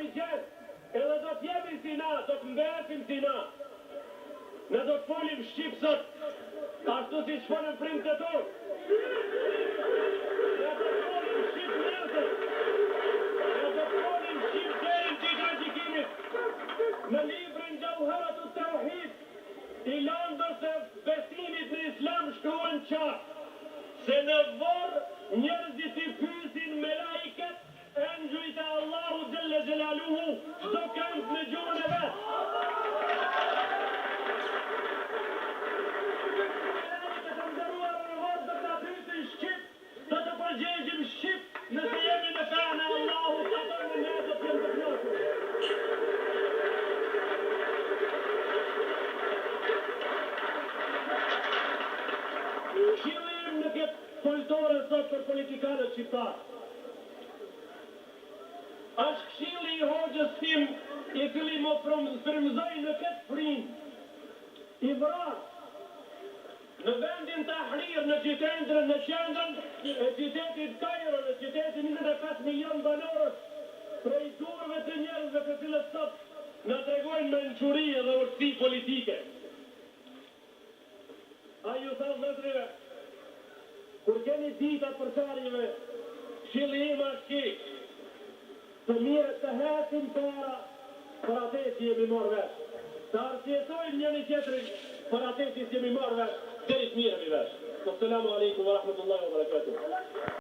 kemi qenë, edhe do t'jemi si na, do t'mbesim si na. Ne do t'folim Shqip sot, ashtu si shfonën prind të tu. Ne do t'folim Shqip njerëzit. Ne do t'folim Shqip deri dita e gjykimit. Në librin Gjauherat ut-Tauhid, i landës e besimit në Islam shkruan qartë, se në vorr njerëzit i pyesin me laiket, engjujt e Allahu Gjelle Gjelaluhu, çdo kënd në gjuhën e vet. Do të përgjegjim Shqip, nëse jemi në fenë e Allahut, atë në ne do t'jem të knotur. Këshilli im në këtë foltore sot për politikanët shqiptarë. Është këshilli i hoxhës tim, i cili më frymëzoi në këtë prind, i vrarë. Në vendin Tahrir, në qytetin, në qendrën e qytetit Kairo, në qytetin 25 milion banorës, prej durve të njerëzve të cilët sot na tregojnë mençuri dhe urtësi politike. Ai ju tha vëllezërve, kur keni dita për qarjeve, këshilli im është ki, të mirë të hesin para për atë që jemi marrë vesh. Të arsjetojmë njëri tjetrin për atë që jemi marrë vesh. Deri të mirë mi vesh. Assalamu alaikum wa rahmatullahi wa barakatuh.